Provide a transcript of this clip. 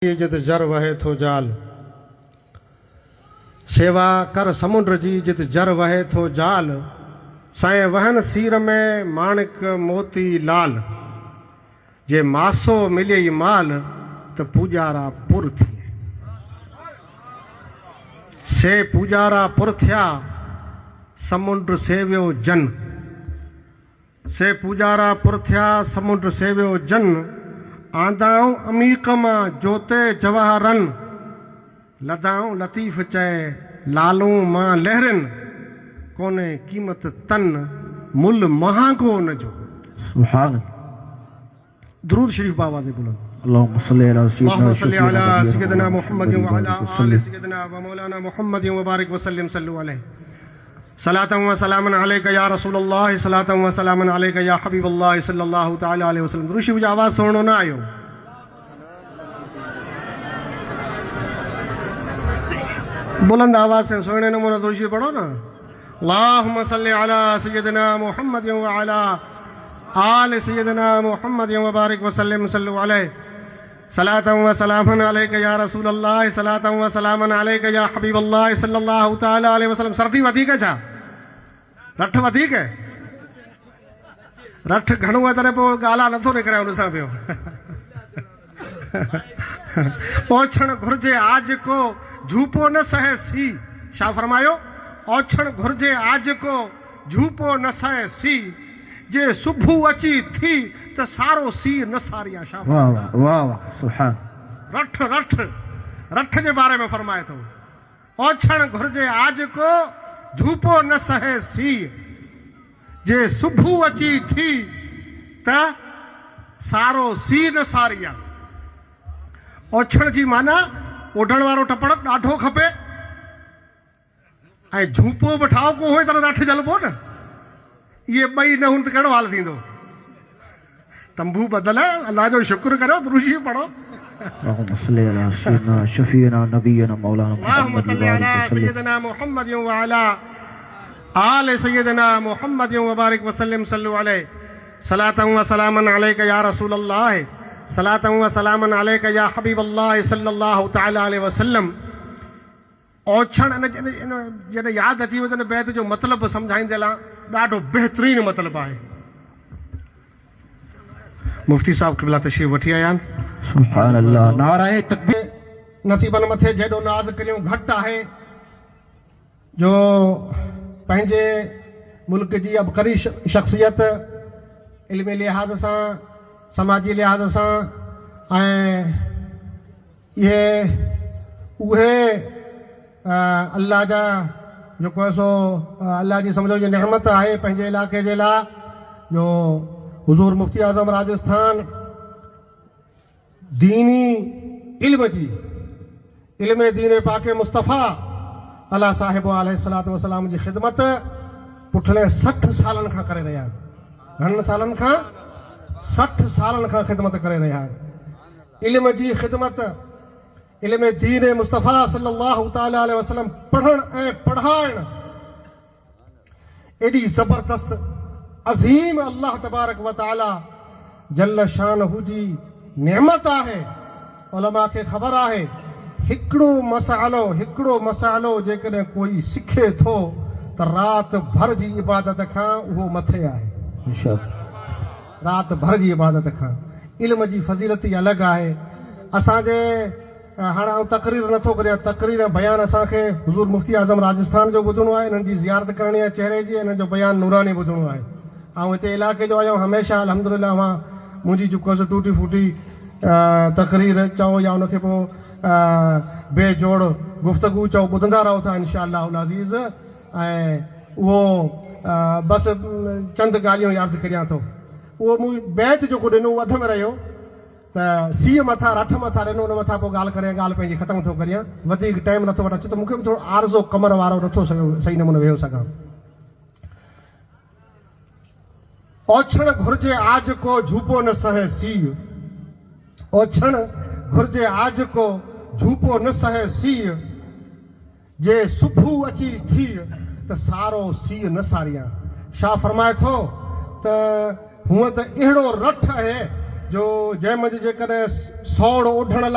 जित जर वहे थो जाल, सेवा कर समुंड जी जित जर वहे थो जाल, साए वहन सीर में माणिक मोती लाल, जे मासो मिले माल तो पूजारा पुर थिए, से पूजारा पुर थिया समुंड सेव्यो जन, से पूजारा पुर थिया समुंड सेव्यो जन, आंदाऊं अमीक मां जोते जवाहरन, लदाऊं लतीफ़ चए लालूं मां लहरन, कोने कीमत तन मुल महांगो न जो। सुभान दुरूद शरीफ बाबा से बोलो। अल्लाहुम्मा सल्ली अला सय्यदना मुहम्मद व अला आलि सय्यदना व मौलाना मुहम्मद व बारिक व सल्लिम सल्लु अलैहि सलातन व सलामन अलैका या रसूलल्लाह, सलातन व सलामन अलैका या हबीबल्लाह सल्लल्लाहु तआला अलैहि वसल्लम। दुरूद शरीफ जो आवाज सुनो ना आयो, बुलंद आवाज से सोने नमूना दुरूद शरीफ पढ़ो ना। अल्लाहुम्मा सल्ली अला सय्यदना मुहम्मद व अला आलि सय्यदना मुहम्मद व बारिक व सल्लिम सल्लु अलैहि सलातन व सलामन अलैका या रसूलल्लाह, सलातन व सलामन अलैका या हबीबल्लाह सल्लल्लाहु तआला अलैहि वसल्लम। सर्दी वधीक छा? रठ वधीक है? रठ घणो आहे तॾहिं पोइ ॻाल्हा नथो निकिरे हुन सां पियो। ओछण घुर्जे आज को झूपो न सहे सी, छा फरमायो? ओछण घुर्जे आज को झूपो न सहे सी, जे सुबह अची थी तो सारो सी न सारिया। शाह वाह वाह वाह वाह सुभान। रठ रठ रठ के बारे में फरमाए तो, ओछण घुर्जे आज को झूपो न सहे सी, जे सुबह अची थी त सारो सी न सारिया। ओछण जी माना ओढ़ण वारो टपड़ ॾाढो खपे, ऐं झूपो बि ठाहो को होए त रठ जलबो न। ये बई न हुन त कहिड़ो हाल थींदो? तंबू बदल है, अल्लाह जो शुक्र करो, दुरूद शरीफ पढ़ो। अल्लाहुम्मा सल्ली अला सय्यदना शफीना नबीना मौलाना अल्लाहुम्मा सल्ली अला सय्यदना मुहम्मद व अला आलि सय्यदना मुहम्मद व बारिक व सल्लिम सल्लु अलैहि सलातन व सलामन अलैका या रसूलल्लाह, सलातन व सलामन अलैका या हबीबल्लाह सल्लल्लाहु तआला अलैहि वसल्लम। ओछण जॾहिं यादि अची वञे बैत जो मतिलबु सम्झाईंदे ला ॾाढो बहितरीन मतिलबु आहे। मुफ्ती साहब क़िबला तशरीफ़ वठी आया आहिनि। सुभान अल्लाह। नाराए तकबीर। नसीबन मथे जेॾो नाज़ करियूं घटि आहे, जो पंहिंजे मुल्क जी अबकरी शख़्सियत इल्मी लिहाज़ सां, समाजी लिहाज़ सां, ऐं इहे उहे अल्लाह जा जेको आहे सो अल्लाह जी सम्झो जी नेमत आहे पंहिंजे इलाइक़े जे लाइ, जो हुज़ूर मुफ्ती आज़म राजस्थान दीनी इल्म जी, इल्म दीन पाक मुस्तफ़ा अला साहिब अलैहिस्सलातु वस्सलाम जी ख़िदमत पुठले 60 सालनि खां करे रहिया आहिनि। घणनि सालनि खां? 60 सालनि खां ख़िदमत करे रहिया आहिनि। इल्म जी ख़िदमत, इल्म दीन मुस्तफ़ा सल्लल्लाहु तआला अलैहि वसल्लम पढ़ण ऐं पढ़ाइण एॾी ज़बरदस्त अज़ीम अल्लाह तबारक व तआला जल्ल शानहू जी नेमत आहे। उलमा खे ख़बर आहे, हिकिड़ो मसालो जेकॾहिं कोई सिखे थो त राति भर जी इबादत खां उहो मथे आहे। राति भर जी इबादत खां इल्म जी फज़ीलत ई अलॻि आहे। असांजे हाणे आउं तकरीर नथो करियां, तकरीर बयानु असांखे हुज़ूर मुफ्ती आज़म राजस्थान जो ॿुधणो आहे, इन्हनि जी ज़ियारत करणी आहे चेहरे जी, इन्हनि जो बयानु नूरानी ॿुधणो आहे। ऐं हिते इलाइक़े जो आहियां हमेशह अल्हम्दुलिल्लाह मां मुंहिंजी जेको आहे टूटी फूटी तकरीर चओ या उनखे पोइ बेजोड़ गुफ़्तगू चओ ॿुधंदा रहो था इंशा अल्लाहुल अज़ीज़। ऐं उहो बसि चंद ॻाल्हियूं यादि करियां थो। उहो बैत जेको ॾिनो वध में रहियो त सीअ मथां रठ मथां ॾिनो, उन मथां पोइ ॻाल्हि करे ॻाल्हि पंहिंजी ख़तमु थो करियां, वधीक टाइम नथो वठां, छो त मूंखे बि थोरो आरज़ो कमर वारो नथो सही नमूने वेहो सघां। ओछण घुर्जे आज को झूपो न सहे सी, ओछण घुर्जे आज को झूपो न सहे सी, जे सुबह अची थी त सारो सी न सारिया। छा फरमाए थो त हूअं त अहिड़ो रठ आहे जो जंहिं महिल जेकॾहिं सौड़ ओढ़ण लाइ